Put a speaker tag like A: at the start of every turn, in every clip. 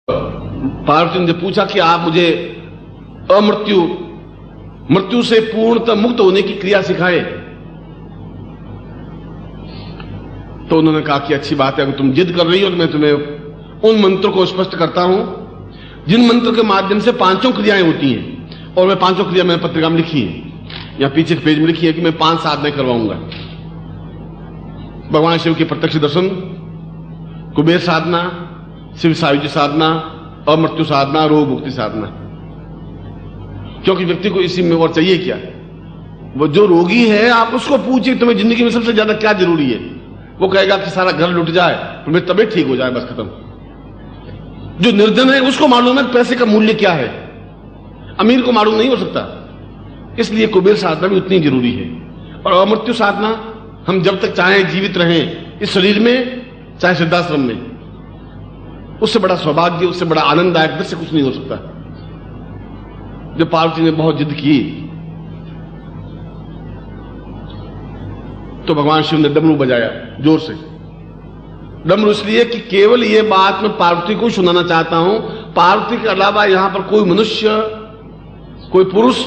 A: पार्वती ने पूछा कि आप मुझे मृत्यु से पूर्णतः मुक्त होने की क्रिया सिखाएं। तो उन्होंने कहा कि अच्छी बात है, अगर तुम जिद कर रही हो तो मैं तुम्हें उन मंत्रों को स्पष्ट करता हूं जिन मंत्रों के माध्यम से पांचों क्रियाएं होती हैं। और मैं पांचों क्रिया मैंने पत्रिका में लिखी है, या पीछे के पेज में लिखी है कि मैं 5 साधनाएं करवाऊंगा। भगवान शिव के प्रत्यक्ष दर्शन, कुबेर साधना, शिव सायुज्य साधना, अमृत्यु साधना, रोग मुक्ति साधना। क्योंकि व्यक्ति को इसी में और चाहिए क्या? वो जो रोगी है आप उसको पूछिए तुम्हें जिंदगी में सबसे ज्यादा क्या जरूरी है, वो कहेगा कि सारा घर लुट जाए तो मेरी तबीयत ठीक हो जाए, बस खत्म। जो निर्धन है उसको मालूम है पैसे का मूल्य क्या है, अमीर को मालूम नहीं हो सकता। इसलिए कुबेर साधना भी उतनी जरूरी है। और अमृत्यु साधना हम जब तक चाहे जीवित रहें इस शरीर में, चाहे सिद्धाश्रम में, उससे बड़ा सौभाग्य, उससे बड़ा आनंददायक दृश्य कुछ नहीं हो सकता। जब पार्वती ने बहुत जिद की तो भगवान शिव ने डमरू बजाया जोर से। डमरू इसलिए कि केवल यह बात मैं पार्वती को सुनाना चाहता हूं, पार्वती के अलावा यहां पर कोई मनुष्य, कोई पुरुष,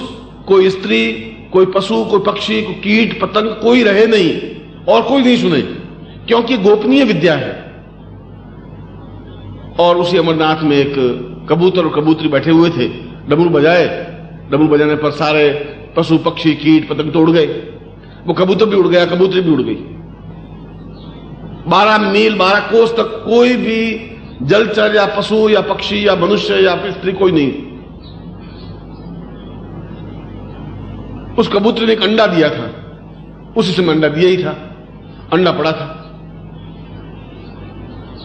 A: कोई स्त्री, कोई पशु, कोई पक्षी, कोई कीट पतंग कोई रहे नहीं और कोई नहीं सुने, क्योंकि गोपनीय विद्या है। और उसी अमरनाथ में एक कबूतर और कबूतरी बैठे हुए थे, डमरू बजाए। डमरू बजाने पर सारे पशु पक्षी कीट पतंग तो उड़ गए, वो कबूतर भी उड़ गया, कबूतरी भी उड़ गई। 12 मील 12 कोस तक कोई भी जलचर या पशु या पक्षी या मनुष्य या स्त्री कोई नहीं। उस कबूतरी ने एक अंडा दिया था, उसी समय अंडा दिया ही था, अंडा पड़ा था।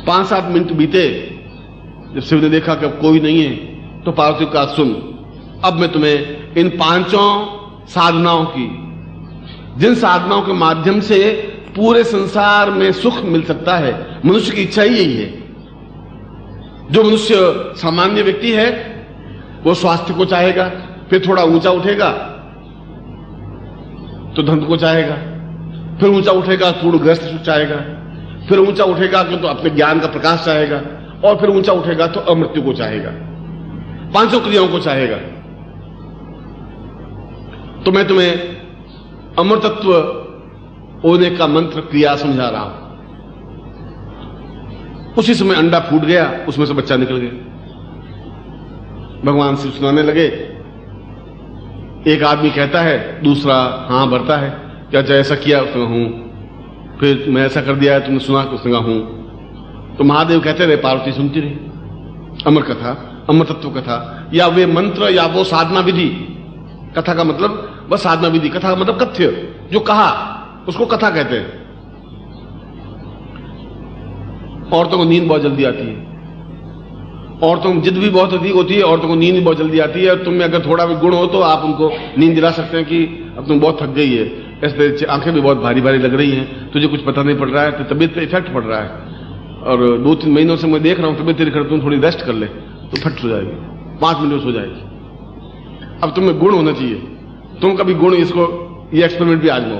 A: 5-7 मिनट बीते, जब शिव ने देखा कि अब कोई नहीं है तो पार्वती का सुन, अब मैं तुम्हें इन 5 साधनाओं की, जिन साधनाओं के माध्यम से पूरे संसार में सुख मिल सकता है, मनुष्य की इच्छा ही यही है। जो मनुष्य सामान्य व्यक्ति है वो स्वास्थ्य को चाहेगा, फिर थोड़ा ऊंचा उठेगा तो धन को चाहेगा, फिर ऊंचा उठेगा तो पूर्ण ग्रस्त सुख चाहेगा, फिर ऊंचा उठेगा तो अपने ज्ञान का प्रकाश चाहेगा, और फिर ऊंचा उठेगा तो अमृत्यु को चाहेगा, 5 क्रियाओं को चाहेगा। तो मैं तुम्हें अमृतत्व होने का मंत्र क्रिया समझा रहा हूं। उसी समय अंडा फूट गया, उसमें से बच्चा निकल गया। भगवान शिव सुनाने लगे। एक आदमी कहता है, दूसरा हां भरता है, क्या ऐसा किया? उसने कहा हूं। फिर मैं ऐसा कर दिया है, तुमने सुना? उसने कहा हूं। तो महादेव कहते रहे, पार्वती सुनती रही। अमर कथा, अमर तत्व कथा, या वे मंत्र या वो साधना विधि। कथा का मतलब वह साधना विधि, कथा का मतलब कथ्य, जो कहा उसको कथा कहते हैं। औरतों को नींद बहुत जल्दी आती है, औरतों को जिद भी बहुत अधिक होती है, औरतों को नींद भी बहुत जल्दी आती है। तुम में अगर थोड़ा भी गुण हो तो आप उनको नींद दिला सकते हैं कि अब तुम बहुत थक गई है, ऐसे आंखें भी बहुत भारी भारी लग रही हैं, तुझे कुछ पता नहीं पड़ रहा है, तो तबीयत पे इफेक्ट पड़ रहा है, और 2-3 महीनों से मैं देख रहा हूं तबीयत तेरी खराब, तुम थोड़ी रेस्ट कर ले तो फट हो जाएगी, 5 मिनट में सो जाएगी। अब तुम्हें गुण होना चाहिए, तुम कभी गुण, इसको ये एक्सपेरिमेंट भी आजमाओ।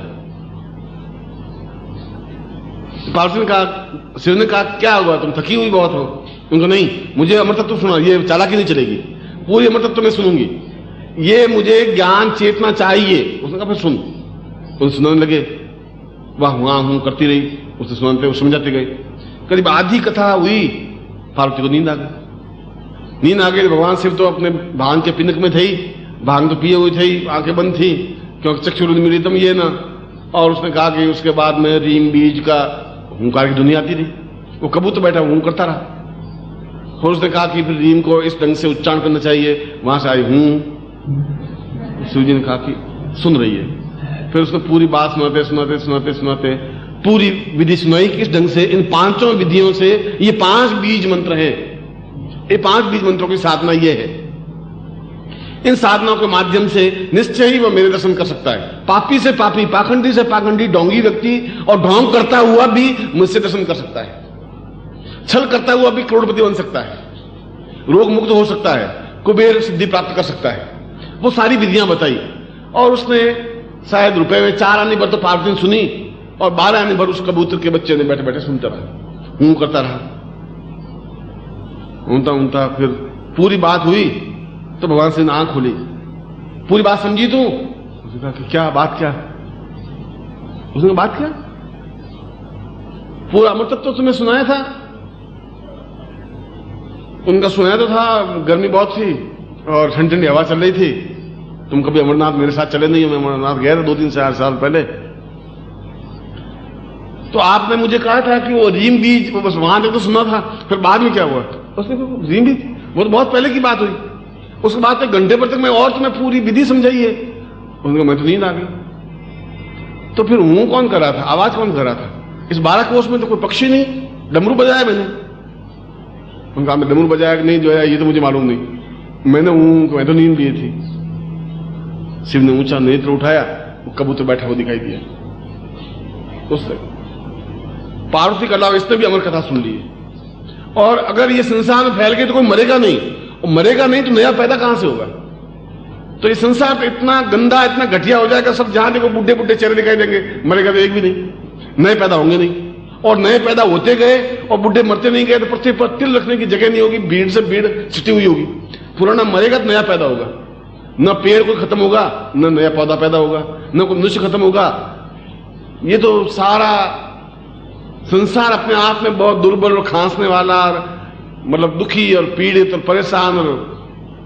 A: पार्वती ने कहा, शिव ने कहा क्या हुआ, तुम थकी हुई बहुत हो? उनको नहीं, मुझे अमृतत्व सुना, ये चालाकी नहीं चलेगी, पूरी अमृतत्व मैं सुनूंगी, ये मुझे ज्ञान चेतना चाहिए। उसने कहा फिर सुन। उन सुनाने लगे, वाह वहां हूं करती रही, उसे सुनाते, वो समझाते गए। करीब आधी कथा हुई, पार्वती को नींद आ गई। नींद आ गई, भगवान शिव तो अपने भांग के पिनक में थे ही, भांग तो पिए हुई थे, आंखें बंद थी, क्योंकि चक्षुरुन्मीलितम ये ना। और उसने कहा कि उसके बाद में रीम बीज का हुंकार की दुनिया आती रही, वो कबूतर बैठा हूं करता रहा। और उसने कहा कि फिर रीम को इस ढंग से उच्चारण करना चाहिए, वहां से आई हूं। शिव जी ने कहा कि सुन रही है। फिर उसने पूरी बात सुनाते सुनाते सुनाते सुनाते पूरी विधि सुनाई कि इस ढंग से, इन 5 विधियों से, ये 5 बीज मंत्र हैं, ये 5 बीज मंत्रों की साधना ये है। इन साधनाओं के माध्यम से निश्चय ही वह मेरे दर्शन कर सकता है। पापी से पापी, पाखंडी से पाखंडी, ढोंगी व्यक्ति और ढोंग करता हुआ भी मुझसे दर्शन कर सकता है। छल करता हुआ भी करोड़पति बन सकता है, रोग मुक्त हो सकता है, कुबेर सिद्धि प्राप्त कर सकता है। वो सारी विधियां बताई, और उसने शायद रुपए में 4 आने भर तो पार्वती ने सुनी, और 12 आने भर उस कबूतर के बच्चे ने बैठे बैठे सुनता रहा, हूं करता रहा। उनता उनता फिर पूरी बात हुई तो भगवान शिव ने आंख खोली, पूरी बात समझी तू? उसने कहा कि क्या बात, क्या? उसने कहा बात क्या? पूरा अमर तत्व तो तुम्हें सुनाया था। उनका सुनाया तो था, गर्मी बहुत थी और ठंडी ठंडी हवा चल रही थी। तुम कभी अमरनाथ मेरे साथ चले नहीं हो, मैं अमरनाथ गया था 2-3 साल पहले। तो आपने मुझे कहा था कि वो रीम बीज, वो बस वहां तक तो सुना था, फिर बाद में क्या हुआ? उसने कहा रीम बीज वो तो बहुत पहले की बात हुई, उसके बाद एक घंटे पर तक मैं और तुम्हें पूरी विधि समझाई है। उसने कहा मैं तो नींद आ गई। तो फिर मुंह कौन कर रहा था, आवाज कौन कर रहा था? इस 12 कोष में तो कोई पक्षी नहीं, डमरू बजाया मैंने। उनका मैं डमरू बजाया कि नहीं जो है ये तो मुझे मालूम नहीं, मैंने मैं तो नींद ली थी। शिव ने ऊंचा नेत्र उठाया, कबूतर बैठा हुआ दिखाई दिया। उससे पार्वती के अलावा इसने भी अमर कथा सुन ली है। और अगर ये संसार में फैल गई तो कोई मरेगा नहीं, और मरेगा नहीं तो नया पैदा कहां से होगा? तो ये संसार तो इतना गंदा, इतना घटिया हो जाएगा, सब जहां देखो बुढ़े बुढ़े चेहरे दिखाई देंगे, मरेगा तो एक भी नहीं, नए पैदा होंगे नहीं। और नए पैदा होते गए और बुढ़े मरते नहीं गए तो पृथ्वी पर तिल रखने की जगह नहीं होगी, भीड़ से भीड़ छिटी हुई होगी। पुराना मरेगा तो नया पैदा होगा, न पेड़ कोई खत्म होगा, न नया पौधा पैदा होगा, न कोई मनुष्य खत्म होगा। ये तो सारा संसार अपने आप में बहुत दुर्बल और खांसने वाला और मतलब दुखी और पीड़ित और परेशान और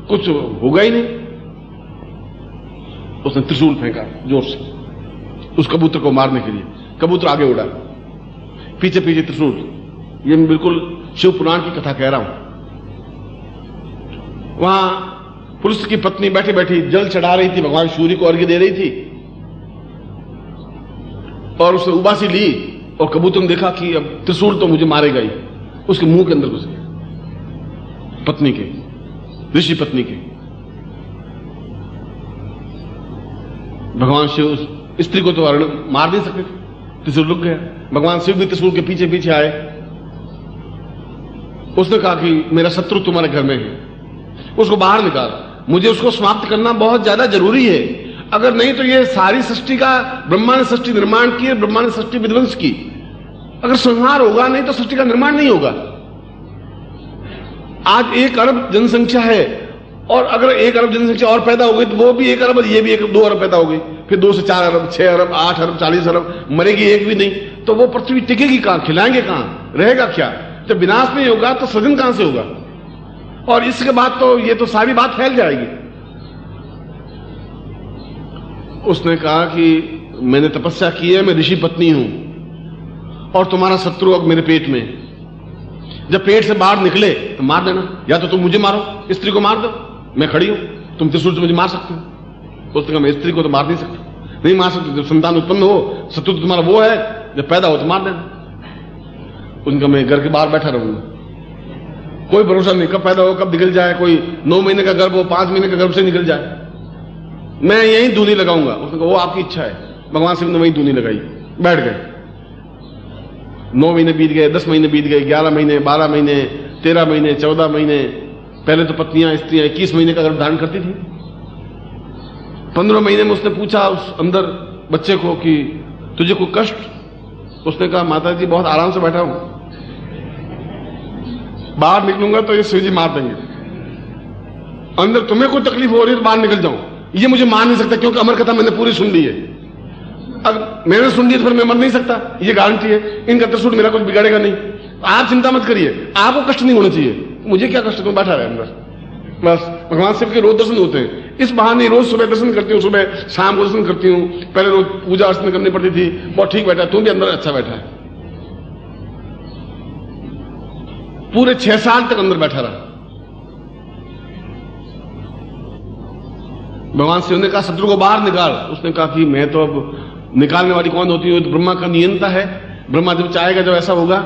A: कुछ होगा ही नहीं। उसने त्रिशूल फेंका जोर से उस कबूतर को मारने के लिए। कबूतर आगे उड़ा, पीछे पीछे त्रिशूल। ये मैं बिल्कुल शिव पुराण की कथा कह रहा हूं। वहां पुरुष की पत्नी बैठी बैठी जल चढ़ा रही थी, भगवान सूर्य को अर्घ्य दे रही थी, और उसने उबासी ली और कबूतर ने देखा कि अब त्रिशूल तो मुझे मारेगा ही, उसके मुंह के अंदर घुस गया, पत्नी के, ऋषि पत्नी के। भगवान शिव उस स्त्री को तो मार नहीं सकते, त्रिशूल रुक गया। भगवान शिव भी त्रिशूल के पीछे पीछे आए। उसने कहा कि मेरा शत्रु तुम्हारे घर में है, उसको बाहर निकाल, मुझे उसको समाप्त करना बहुत ज्यादा जरूरी है। अगर नहीं तो ये सारी सृष्टि का, ब्रह्मा ने सृष्टि निर्माण की, ब्रह्मा ने सृष्टि विध्वंस की। अगर संहार होगा नहीं तो सृष्टि का निर्माण नहीं होगा। आज 1 अरब जनसंख्या है, और अगर 1 अरब जनसंख्या और पैदा हो गई तो वो भी 1 अरब, ये भी 2 अरब पैदा हो गई, फिर 2 से 4 अरब, 6 अरब, 8 अरब, 40 अरब, मरेगी एक भी नहीं, तो वो पृथ्वी टिकेगी कहां, खिलाएंगे कहां, रहेगा क्या? जब विनाश नहीं होगा तो सृजन कहां से होगा? और इसके बाद तो ये तो सारी बात फैल जाएगी। उसने कहा कि मैंने तपस्या की है, मैं ऋषि पत्नी हूं, और तुम्हारा शत्रु अब मेरे पेट में। जब पेट से बाहर निकले तो मार देना, या तो तुम मुझे मारो, स्त्री को मार दो, मैं खड़ी हूं, तुम त्रिशूल से मुझे मार सकते हो। उसने कहा मैं स्त्री को तो मार नहीं सकता, नहीं मार सकते। जब संतान उत्पन्न हो, शत्रु तो तुम्हारा वो है, जब पैदा हो तो मार देना। उनका मैं घर के बाहर बैठा रहूंगा, कोई भरोसा नहीं कब पैदा हो, कब निकल जाए, कोई 9 महीने का गर्भ हो, 5 महीने का गर्भ से निकल जाए, मैं यहीं दूनी लगाऊंगा। उसने कहा वो आपकी इच्छा है। भगवान शिव ने वहीं दूनी लगाई, बैठ गए। 9 महीने बीत गए, 10 महीने बीत गए, 11 महीने, 12 महीने, 13 महीने, 14 महीने। पहले तो पत्नियां, स्त्रियां 21 महीने का गर्भ धारण करती थी। 15 महीने में उसने पूछा उस अंदर बच्चे को कि तुझे कोई कष्ट? उसने कहा माता जी बहुत आराम से बैठा हूं, बाहर निकलूंगा तो ये शिव जी मार देंगे। अंदर तुम्हें कोई तकलीफ हो रही है तो बाहर निकल जाऊं, ये मुझे मार नहीं सकता, क्योंकि अमर कथा मैंने पूरी सुन ली है। अब मैंने सुन ली तो फिर मैं मर नहीं सकता, ये गारंटी है। इनका त्रिशूल मेरा कुछ बिगाड़ेगा नहीं, आप चिंता मत करिए, आपको कष्ट नहीं होना चाहिए। मुझे क्या कष्ट, तुम बैठा रहे अंदर बस। भगवान शिव के रोज दर्शन होते हैं, इस बहाने रोज सुबह दर्शन करती हूँ, सुबह शाम को दर्शन करती हूँ। पहले रोज पूजा अर्चना करनी पड़ती थी, बहुत ठीक बैठा, तुम भी अंदर अच्छा बैठा है। पूरे 6 साल तक अंदर बैठा रहा। भगवान शिव ने कहा शत्रु को बाहर निकाल। उसने कहा कि मैं तो अब निकालने वाली कौन होती है, तो ब्रह्मा का नियंता है, ब्रह्मा जब चाहेगा जब ऐसा होगा।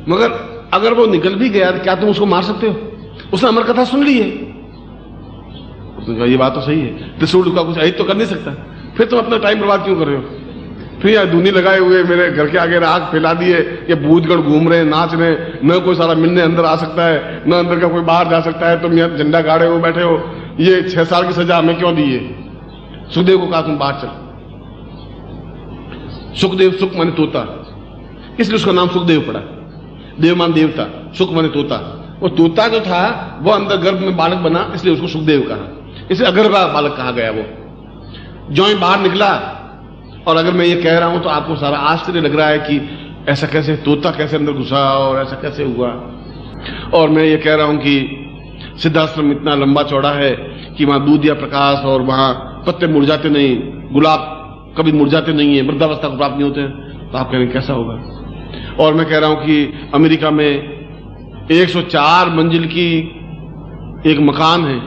A: मगर अगर वो निकल भी गया तो क्या तुम उसको मार सकते हो? उसने अमर कथा सुन ली है। उसने कहा ये बात तो सही है, त्रिशूल का कुछ अहित तो कर नहीं सकता, फिर तुम अपना टाइम बर्बाद क्यों कर रहे हो? फिर यहाँ दूनी लगाए हुए मेरे घर के आगे आग फैला दिए, ये भूतगढ़ घूम रहे हैं, नाच रहे हैं, न कोई सारा मिलने अंदर आ सकता है, न अंदर का कोई बाहर जा सकता है। तुम यहाँ झंडा गाड़े हो बैठे हो, ये 6 साल की सजा हमें क्यों दी है? सुखदेव को कहा तुम बाहर चल। सुखदेव, सुख माने तोता, इसलिए उसका नाम सुखदेव पड़ा। देव मान देवता, सुख माने तोता। वो तोता जो था वो अंदर गर्भ में बालक बना, इसलिए उसको सुखदेव कहा, इसे अगर्भा बालक कहा गया। वो जो ही बाहर निकला, और अगर मैं ये कह रहा हूं तो आपको सारा आश्चर्य लग रहा है कि ऐसा कैसे, तोता कैसे अंदर घुसा और ऐसा कैसे हुआ। और मैं ये कह रहा हूं कि सिद्धाश्रम इतना लंबा चौड़ा है कि वहां दूध या प्रकाश और वहां पत्ते मुरझाते नहीं, गुलाब कभी मुरझाते नहीं है, वृद्धावस्था को प्राप्त नहीं होते हैं, तो आप कह रहे हैं कैसा होगा। और मैं कह रहा हूं कि अमेरिका में 104 मंजिल की एक मकान है,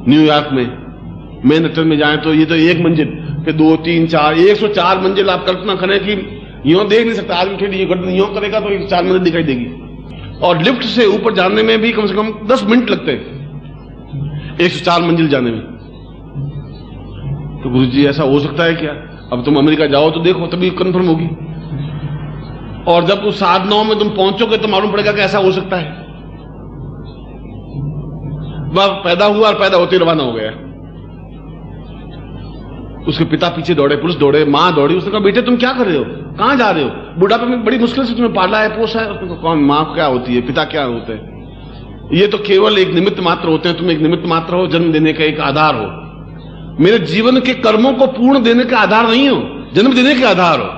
A: न्यूयॉर्क में मैनहट्टन में जाएं तो ये तो एक मंजिल, फिर 2, 3, 4, 104 मंजिल। आप कल्पना करें कि यूं देख नहीं सकता आदमी, ठेली यूं करेगा तो 104 मंजिल दिखाई देगी। और लिफ्ट से ऊपर जाने में भी कम से कम 10 मिनट लगते हैं 104 मंजिल जाने में। तो गुरु जी ऐसा हो सकता है क्या? अब तुम अमेरिका जाओ तो देखो, तभी कंफर्म होगी। और जब उस साधनाओं में तुम पहुंचोगे तो मालूम पड़ेगा कि ऐसा हो सकता है। वह पैदा हुआ और पैदा होते रवाना हो गया। उसके पिता पीछे दौड़े, पुलिस दौड़े, मां दौड़ी। उसने कहा बेटे तुम क्या कर रहे हो, कहां जा रहे हो? बुढ़ापे में बड़ी मुश्किल से तुम्हें पाला है, पोसा है। उसने कहा कौन, मां क्या होती है, पिता क्या होते हैं? ये तो केवल एक निमित्त मात्र होते हैं। तुम एक निमित्त मात्र हो, जन्म देने का एक आधार हो। मेरे जीवन के कर्मों को पूर्ण देने का आधार नहीं हो, जन्म देने के आधार हो।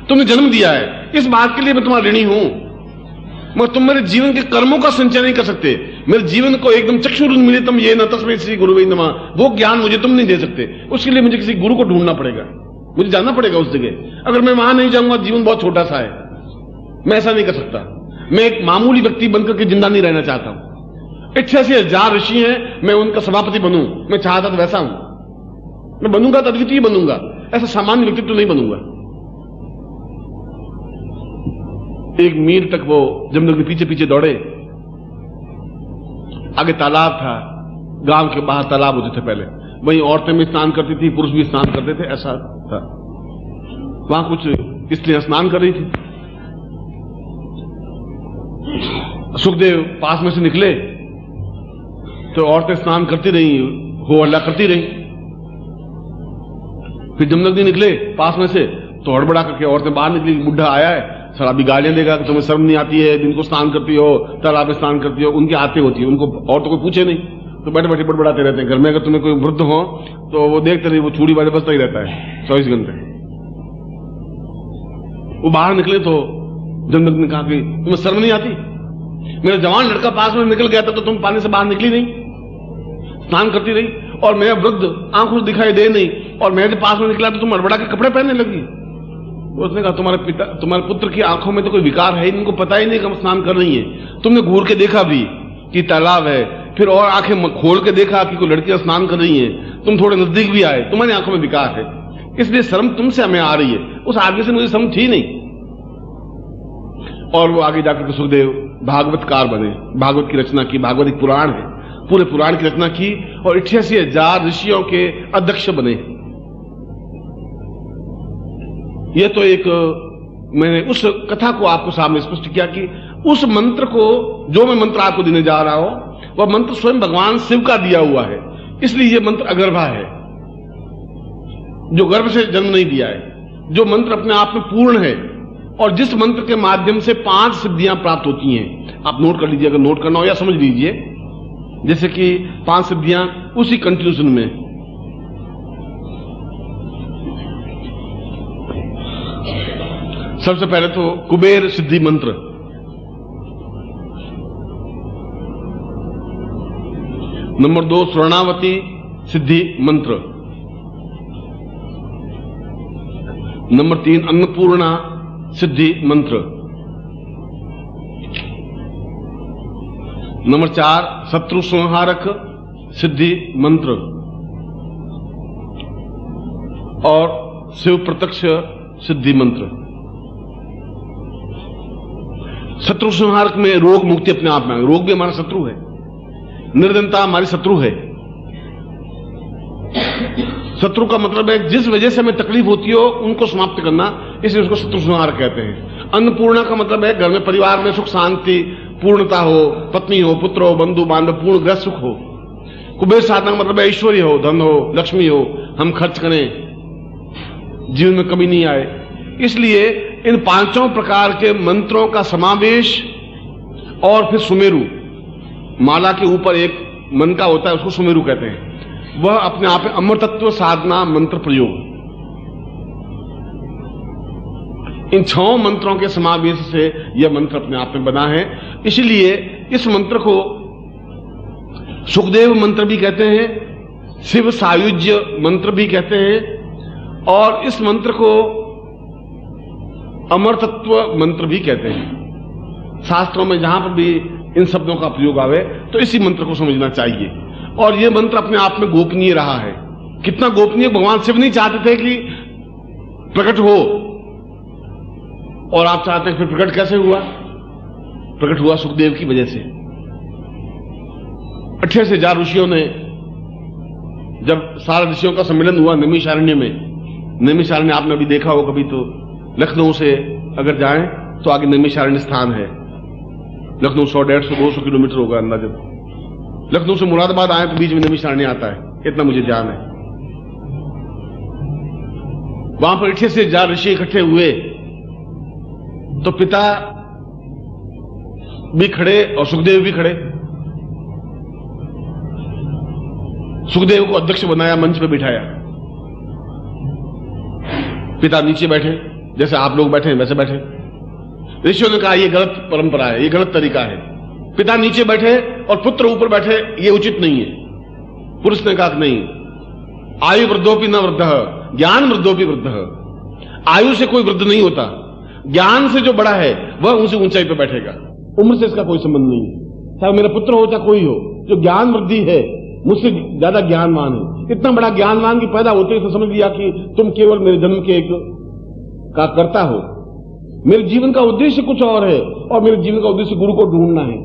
A: तुमने जन्म दिया है, इस बात के लिए मैं तुम्हारा ऋणी हूं, मगर तुम मेरे जीवन के कर्मों का संचय नहीं कर सकते। मेरे जीवन को एकदम चक्षुरुन्मीलितम येन तस्मै श्री गुरुवे नमः, वो ज्ञान मुझे तुम नहीं दे सकते। उसके लिए मुझे किसी गुरु को ढूंढना पड़ेगा, मुझे जाना पड़ेगा उस जगह। अगर मैं वहां नहीं जाऊंगा, जीवन बहुत छोटा सा है, मैं ऐसा नहीं कर सकता। मैं एक मामूली व्यक्ति बनकर के जिंदा नहीं रहना चाहता हूं। 88,000 ऋषि हैं, मैं उनका सभापति बनूं, मैं चाहता तो वैसा हूं। मैं बनूंगा तो अद्वितीय बनूंगा, ऐसा सामान्य व्यक्तित्व तो नहीं बनूंगा। एक मील तक वो जमदग्नि पीछे पीछे दौड़े। आगे तालाब था, गांव के बाहर तालाब होते थे पहले, वहीं औरतें भी स्नान करती थी, पुरुष भी स्नान करते थे, ऐसा था। वहां कुछ स्त्रियां स्नान कर रही थी। सुखदेव पास में से निकले तो औरतें स्नान करती रही, हो हल्ला करती रही। फिर जमदग्नि निकले पास में से तो हड़बड़ा करके औरतें बाहर निकली। बुढ़ा आया है, शराबी गालियां देगा कि तुम्हें शर्म नहीं आती है, दिन को स्नान करती हो, तालाब में स्नान करती हो। उनकी आते होती है, उनको और तो कोई पूछे नहीं, तो बैठे बैठे बड़बड़ाते रहते हैं। घर में अगर तुम्हें कोई वृद्ध हो तो वो देखते रहे, वो चूड़ी बाजे बजता ही रहता है 24 घंटे। वो बाहर निकले तो जमदग्नि ने कहा कि तुम्हें शर्म नहीं आती? मेरा जवान लड़का पास में निकल गया था तो तुम पानी से बाहर निकली नहीं, स्नान करती रही, और मैं वृद्ध आंखों से दिखाई दे नहीं, और मैं जब पास में निकला तो तुम हड़बड़ा के कपड़े पहनने लगी। उसने कहा तुम्हारे पुत्र की आंखों में तो कोई विकार है, इनको पता ही नहीं कि हम स्नान कर रही हैं। तुमने घूर के देखा भी कि तालाब है, फिर और आंखें खोल के देखा कि कोई लड़कियां स्नान कर रही हैं, तुम थोड़े नजदीक भी आए, तुम्हारी आंखों में विकार है, इसलिए शर्म तुमसे हमें आ रही है। उस आगे से मुझे शर्म थी नहीं। और वो आगे जाकर सुखदेव भागवतकार बने, भागवत की रचना की। भागवत एक पुराण है, पूरे पुराण की रचना की, और 88,000 ऋषियों के अध्यक्ष बने। यह तो एक मैंने उस कथा को आपको सामने स्पष्ट किया कि उस मंत्र को, जो मैं मंत्र आपको देने जा रहा हूं, वह मंत्र स्वयं भगवान शिव का दिया हुआ है, इसलिए यह मंत्र अगर्भा है, जो गर्भ से जन्म नहीं दिया है, जो मंत्र अपने आप में पूर्ण है, और जिस मंत्र के माध्यम से 5 सिद्धियां प्राप्त होती हैं। आप नोट कर लीजिए, अगर नोट करना हो, या समझ लीजिए, जैसे कि 5 सिद्धियां उसी कंटिन्यूशन में। सबसे पहले तो कुबेर सिद्धि मंत्र, नंबर 2 स्वर्णावती सिद्धि मंत्र, नंबर 3 अन्नपूर्णा सिद्धि मंत्र, नंबर 4 शत्रु संहारक सिद्धि मंत्र, और शिव प्रत्यक्ष सिद्धि मंत्र। शत्रु संहारक में रोग मुक्ति अपने आप में, रोग भी हमारा शत्रु है, निर्धनता हमारी शत्रु है। शत्रु का मतलब है जिस वजह से हमें तकलीफ होती हो उनको समाप्त करना, इसलिए उसको शत्रु संहारक कहते हैं। अन्नपूर्णा का मतलब है घर में परिवार में सुख शांति पूर्णता हो, पत्नी हो, पुत्र हो, बंधु बांधव, पूर्ण ग्रह सुख हो। कुबेर साधना का मतलब है ऐश्वर्य हो, धन हो, लक्ष्मी हो, हम खर्च करें, जीवन में कमी नहीं आए। इसलिए इन 5 प्रकार के मंत्रों का समावेश और फिर सुमेरु, माला के ऊपर एक मन का होता है, उसको सुमेरु कहते हैं। वह अपने आप में अमृतत्व साधना मंत्र प्रयोग, इन 6 मंत्रों के समावेश से यह मंत्र अपने आप में बना है। इसलिए इस मंत्र को सुखदेव मंत्र भी कहते हैं, शिव सायुज्य मंत्र भी कहते हैं, और इस मंत्र को अमरतत्व मंत्र भी कहते हैं। शास्त्रों में जहां पर भी इन शब्दों का प्रयोग आवे तो इसी मंत्र को समझना चाहिए। और यह मंत्र अपने आप में गोपनीय रहा है। कितना गोपनीय, भगवान शिव नहीं चाहते थे कि प्रकट हो, और आप चाहते हैं फिर प्रकट कैसे हुआ? प्रकट हुआ सुखदेव की वजह से। 28,000 ऋषियों ने, जब सारा ऋषियों का सम्मेलन हुआ नैमिषारण्य में, नैमिषारण्य आपने अभी देखा हो कभी, तो लखनऊ से अगर जाएं तो आगे नैमिषारण्य स्थान है। लखनऊ 100, 150, 200 किलोमीटर होगा अंदाजा। लखनऊ से मुरादाबाद आए तो बीच में नैमिषारण्य आता है, इतना मुझे ध्यान है। वहां पर 28,000 ऋषि इकट्ठे हुए तो पिता भी खड़े और सुखदेव भी खड़े। सुखदेव को अध्यक्ष बनाया, मंच पे बिठाया। पिता नीचे बैठे, जैसे आप लोग बैठे हैं वैसे बैठे। ऋषियों ने कहा यह गलत परंपरा है, यह गलत तरीका है। पिता नीचे बैठे और पुत्र ऊपर बैठे, यह उचित नहीं है। पुरुष ने कहा नहीं, आयु वृद्धोपि न वृद्ध, ज्ञान वृद्धोपि वृद्ध। आयु से कोई वृद्ध नहीं होता, ज्ञान से जो बड़ा है वह उसी ऊंचाई पर बैठेगा। उम्र से इसका कोई संबंध नहीं है। चाहे मेरा पुत्र हो चाहे कोई हो, जो ज्ञान वृद्धि है, मुझसे ज्यादा ज्ञानवान है। इतना बड़ा ज्ञानवान की पैदा होते ही तो समझ लिया कि तुम केवल मेरे जन्म के एक का कर्ता हो। मेरे जीवन का उद्देश्य कुछ और है, और मेरे जीवन का उद्देश्य गुरु को ढूंढना है।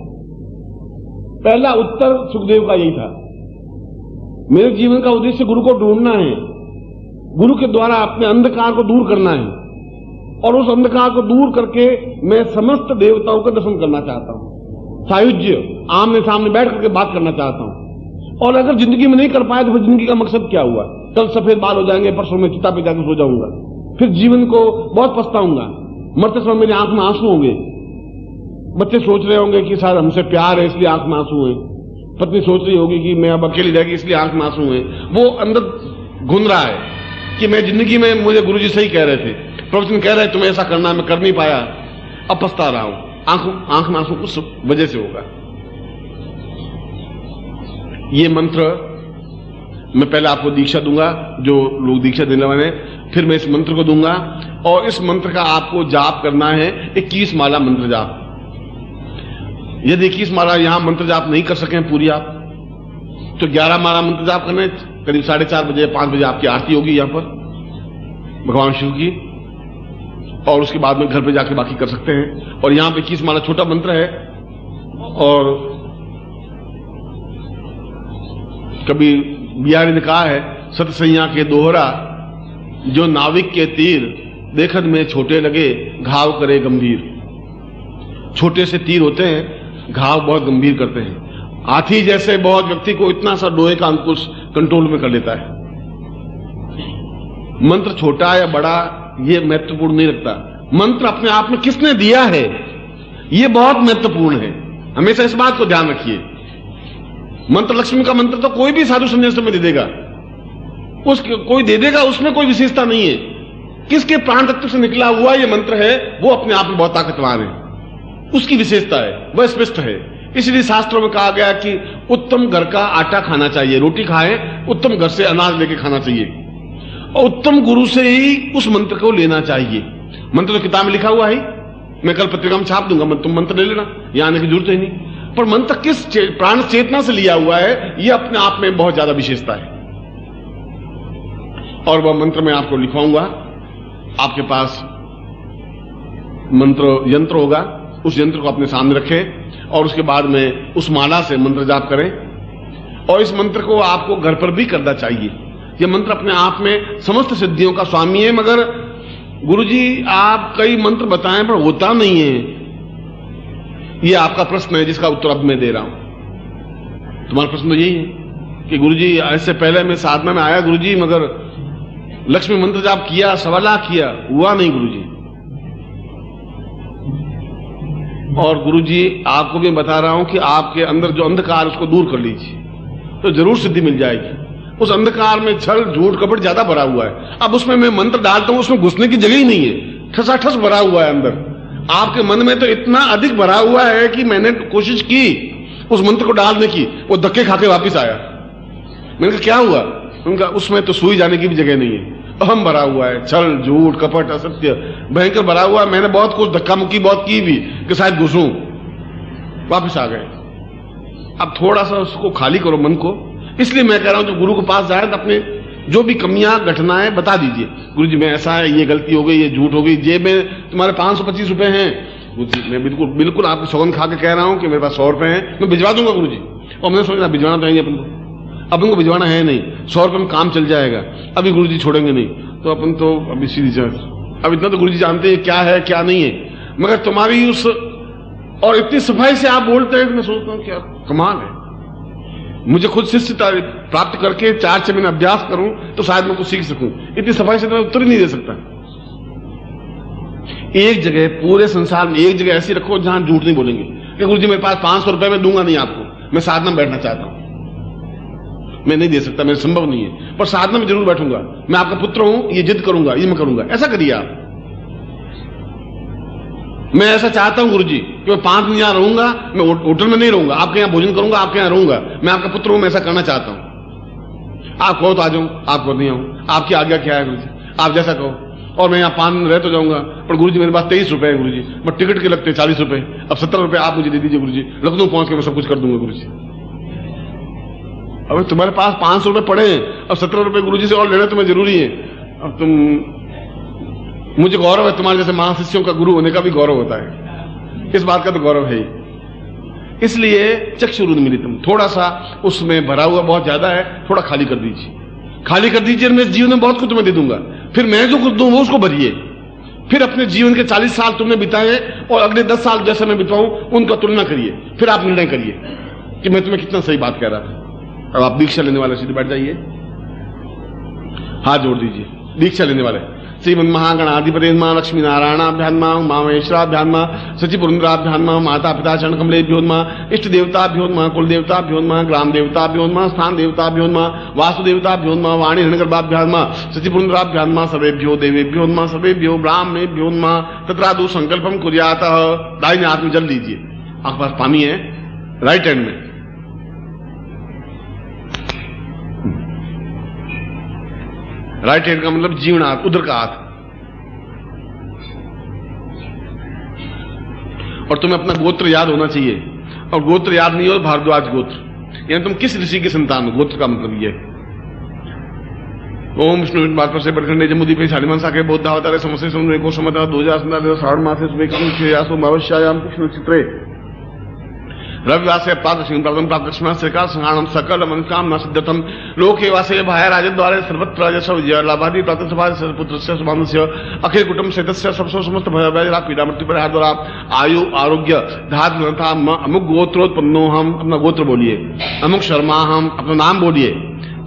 A: पहला उत्तर सुखदेव का यही था, मेरे जीवन का उद्देश्य गुरु को ढूंढना है, गुरु के द्वारा अपने अंधकार को दूर करना है, और उस अंधकार को दूर करके मैं समस्त देवताओं का दर्शन करना चाहता हूं। सायुज्य, आमने सामने बैठ करके बात करना चाहता हूं। और अगर जिंदगी में नहीं कर पाए तो फिर जिंदगी का मकसद क्या हुआ? कल सफेद बाल हो जाएंगे, परसों में चिता पे जाकर सो जाऊंगा, फिर जीवन को बहुत पछताऊंगा। मरते समय मेरी आंख में आंसू होंगे। बच्चे सोच रहे होंगे कि शायद हमसे प्यार है इसलिए आंख में आंसू है। पत्नी सोच रही होगी कि मैं अब अकेली रहेगी इसलिए आंख में आंसू है। वो अंदर घूम रहा है कि मैं जिंदगी में, मुझे गुरुजी सही कह रहे थे, प्रवचन कह रहे तुम्हें ऐसा करना, मैं कर नहीं पाया, अब पछता रहा हूं। आंख में आंसू उस वजह से होगा। ये मंत्र मैं पहले आपको दीक्षा दूंगा, जो लोग दीक्षा देने वाले, फिर मैं इस मंत्र को दूंगा। और इस मंत्र का आपको जाप करना है 21 माला मंत्र जाप। यदि 21 माला यहां मंत्र जाप नहीं कर सकें पूरी आप, तो 11 माला मंत्र जाप करने। करीब 4:30 बजे 5 बजे आपकी आरती होगी यहां पर भगवान शिव की, और उसके बाद में घर पे जाके बाकी कर सकते हैं। और यहां पे 21 माला छोटा मंत्र है। और कभी बिहारी ने कहा है, सतसैया के दोहरा जो नाविक के तीर, देखत में छोटे लगे घाव करे गंभीर। छोटे से तीर होते हैं, घाव बहुत गंभीर करते हैं। हाथी जैसे बहुत व्यक्ति को इतना सा लोहे का अंकुश कंट्रोल में कर लेता है। मंत्र छोटा या बड़ा ये महत्वपूर्ण नहीं रखता, मंत्र अपने आप में किसने दिया है ये बहुत महत्वपूर्ण है। हमेशा इस बात को ध्यान रखिए। मंत्र लक्ष्मी का मंत्र तो कोई भी साधु संन्यासी में दे देगा, कोई दे देगा, उसमें कोई विशेषता नहीं है। किसके प्राण तत्व से निकला हुआ ये मंत्र है वो अपने आप में बहुत ताकतवार है, उसकी विशेषता है, वह स्पष्ट है। इसलिए शास्त्रों में कहा गया कि उत्तम घर का आटा खाना चाहिए, रोटी खाए, उत्तम घर से अनाज लेके खाना चाहिए, और उत्तम गुरु से ही उस मंत्र को लेना चाहिए। मंत्र तो किताब में लिखा हुआ है, मैं कल पत्रिका में छाप दूंगा, तुम मंत्र ले लेना, यहां आने की जरूरत ही नहीं। पर मंत्र किस प्राण चेतना से लिया हुआ है यह अपने आप में बहुत ज्यादा विशेषता है। और वह मंत्र मैं आपको लिखवाऊंगा, आपके पास मंत्र यंत्र होगा, उस यंत्र को अपने सामने रखें और उसके बाद में उस माला से मंत्र जाप करें। और इस मंत्र को आपको घर पर भी करना चाहिए। यह मंत्र अपने आप में समस्त सिद्धियों का स्वामी है। मगर गुरुजी आप कई मंत्र बताएं पर होता नहीं है, यह आपका प्रश्न है जिसका उत्तर अब मैं दे रहा हूं। तुम्हारा प्रश्न तो यही है कि गुरुजी ऐसे पहले मैं साधना में आया गुरुजी, मगर लक्ष्मी मंत्र जाप किया, 1.25 लाख किया, हुआ नहीं गुरुजी। और गुरुजी आपको भी बता रहा हूं कि आपके अंदर जो अंधकार उसको दूर कर लीजिए तो जरूर सिद्धि मिल जाएगी। उस अंधकार में छल झूठ कपट ज्यादा भरा हुआ है। अब उसमें मैं मंत्र डालता हूं, उसमें घुसने की जगह ही नहीं है, ठसाठस भरा हुआ है अंदर। आपके मन में तो इतना अधिक भरा हुआ है कि मैंने कोशिश की उस मंत्र को डालने की, वो धक्के खाके वापिस आया। मैंने कहा क्या हुआ? उनका उसमें तो सुई जाने की भी जगह नहीं है, अहम भरा हुआ है, छल झूठ कपट असत्य भयंकर भरा हुआ है। मैंने बहुत कुछ धक्का मुक्की बहुत की भी कि शायद घुसूं, वापिस आ गए। अब थोड़ा सा उसको खाली करो मन को। इसलिए मैं कह रहा हूं जो गुरु के पास जाए तो अपने जो भी कमियां घटनाएं बता दीजिए। गुरु जी मैं ऐसा है, ये गलती हो गई, ये झूठ हो गई, जेब में तुम्हारे 525 रुपए हैं। गुरु जी मैं बिल्कुल बिल्कुल आपकी सौगंध खा के कह रहा हूं कि मेरे पास 100 रुपए हैं, मैं भिजवा दूंगा गुरु जी। और मैंने सोचा भिजवाना तो है अपन को, अपन को भिजवाना है नहीं, 100 रुपए में काम चल जाएगा। अभी गुरु जी छोड़ेंगे नहीं तो अपन तो अभी सीधी चल। अब इतना तो गुरु जी जानते हैं क्या है क्या नहीं है, मगर तुम्हारी उस और इतनी सफाई से आप बोलते हैं कि मैं सोचता हूं क्या कमाल है। मुझे खुद शिष्य प्राप्त करके 4-6 महीने अभ्यास करूं तो शायद मैं कुछ सीख सकूं। इतनी सफाई से तो मैं उत्तर ही नहीं दे सकता। एक जगह पूरे संसार में एक जगह ऐसी रखो जहां झूठ नहीं बोलेंगे कि गुरु जी मेरे पास 500 रुपए में दूंगा नहीं आपको, मैं साधना में बैठना चाहता हूं। मैं नहीं दे सकता, मेरे संभव नहीं है, पर साधना में जरूर बैठूंगा। मैं आपका पुत्र हूं, ये जिद करूंगा, ये मैं करूंगा। ऐसा करिए आप। मैं ऐसा चाहता हूं गुरुजी कि मैं 5 दिन यहां रहूंगा, मैं होटल में नहीं रहूंगा, आपके यहां भोजन करूंगा, आपके यहां रहूंगा। मैं आपका पुत्र हूं, मैं ऐसा करना चाहता हूं। आप कहो तो आ जाऊं, आप कहो नहीं आऊं, आपकी आज्ञा क्या है गुरुजी, आप जैसा कहो। और मैं यहां 5 दिन रह तो जाऊंगा, पर गुरुजी मेरे पास 23 रुपए है गुरुजी, बट टिकट के लगते 40 रुपए। अब 17 रुपए आप मुझे दे दीजिए गुरुजी, लखनऊ पहुंच के मैं सब कुछ कर दूंगा गुरुजी। अब तुम्हारे पास 500 रुपए पड़े हैं, अब 17 रुपए गुरुजी से और लेना तुम्हें जरूरी है। अब तुम, मुझे गौरव है तुम्हारे जैसे महाशिष्यों का गुरु होने का भी गौरव होता है, इस बात का तो गौरव है ही। इसलिए चक्षुरुन्मीलितम, थोड़ा सा उसमें भरा हुआ बहुत ज्यादा है, थोड़ा खाली कर दीजिए, खाली कर दीजिए। मेरे जीवन में बहुत कुछ तुम्हें दे दूंगा, फिर मैं जो कुछ दूं वो उसको भरिए। फिर अपने जीवन के 40 साल तुमने बिताए और अगले 10 साल जैसे मैं बिताऊं उनका तुलना करिए, फिर आप निर्णय करिए कि मैं तुम्हें कितना सही बात कह रहा था। अब आप दीक्षा लेने वाले सीधे बैठ जाइए, हाथ जोड़ दीजिए। दीक्षा लेने वाले श्रीमन महागणाधिपति मां लक्ष्मी नारायणाभ्यान्मा मां महेश्वराभ्यान्मा सचिपुरुन्द्राभ्यान्मा माता पिता चरण कमलेभ्योन्मा इष्ट देवताभ्योन्मा कुल देवताभ्योन्मा ग्राम देवताभ्योन्मा स्थान देवताभ्योन्मा वास्तु देवताभ्योन्मा वाणी हिरण्यगर्भाभ्यान्मा सचिपुरुन्द्राभ्यान्मा सर्वेभ्यो देवेभ्योन्मा सर्वेभ्यो ब्राह्मणेभ्योन्मा तत्रादु संकल्पम कुर्यात। दाहिने हाथ में जल लीजिए, आपके पास पानी है राइट हैंड में। राइट हैंड का मतलब जीवन हाथ, उधर का हाथ। और तुम्हें अपना गोत्र याद होना चाहिए, और गोत्र याद नहीं हो भारद्वाज गोत्र, यानी तुम किस ऋषि की संतान हो, गोत्र का मतलब ये। ओम विष्णु बात पर से बरखंडे जमुदीपे शालिमान साके बौद्धावतारे समस्या समुद्र को समता 2000 श्रावण मासे सुबह भविष्यायाम कृष्ण चित्रे रविवासे प्राप्त प्राप्तम प्राप्त लक्ष्मण सरकार संहारम सकल मनकामना सिद्धतम लोके वासे भाया राजद्वारे सर्वत्र राजस्व विजय लाभादि प्राप्त सभा पुत्रस्य सुमानस्य अखिल कुटुंब सदस्य सबसो समस्त भय पीड़ा मृत्यु पर द्वारा आयु आरोग्य धात था अमुक गोत्रोत्पन्नो, हम अपना गोत्र बोलिए, अमुक शर्मा हम अपना नाम बोलिए।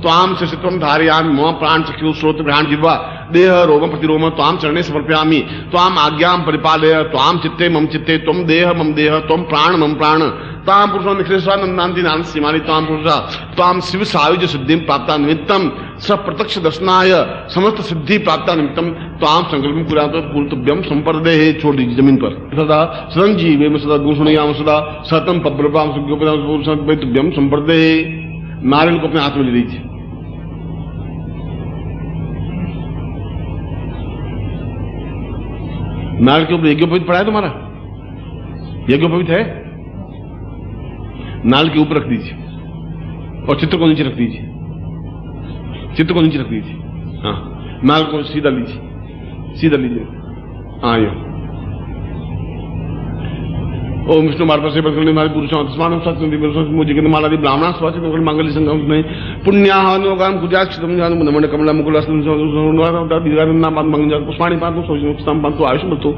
A: त्वाम शिशित्वम धारयामि मम प्राण चक्षु श्रोत घ्राण जिह्वा देह रोम प्रतिरोम त्वाम चरणे समर्पयामि त्वाम आज्ञाम परिपालय त्वाम चित्ते मम चित्ते त्वम देह मम देह त्वम प्राण मम प्राण ताम पुरुषो निखिलेश्वरानंदान्ति नाम सीमानि ताम पुरुषा ताम शिव सायुज सिद्धि प्राप्ता निमित्तम सप्रत्यक्ष दर्शनाय समस्त सिद्धि प्राप्ता निमित्तम ताम संकल्पम कुर्यात पूर्तभ्यम संपर्देहि। छोड़ दीजिए जमीन पर। सदा संजीवे सदा गुणयाम सदा सतम पब्रपाम सुभ्यम संपर्देहि। नारियल को अपने हाथ में ले लीजिए। नारियल के ऊपर यज्ञोपवीत पड़ा है तुम्हारा, यज्ञोपवीत है, नाल के ऊपर रख दीजिए और चित्र को नीचे रख दीजिए, चित्र को नीचे रख दीजिए। हाँ, नाल को सीधा लीजिए, सीधा लीजिए। हाँ, यो ओम विष्णु मार्ग से बदलने वाले पुरुषों तस्मान मुझे माला ब्राह्मण स्वाचित मंगल संगम में पुण्याहनोगाम कुजाक्षतम जान नमन कमला मुकुल पुष्पाणि पांतु सोचनाम पांतु आयुष मतो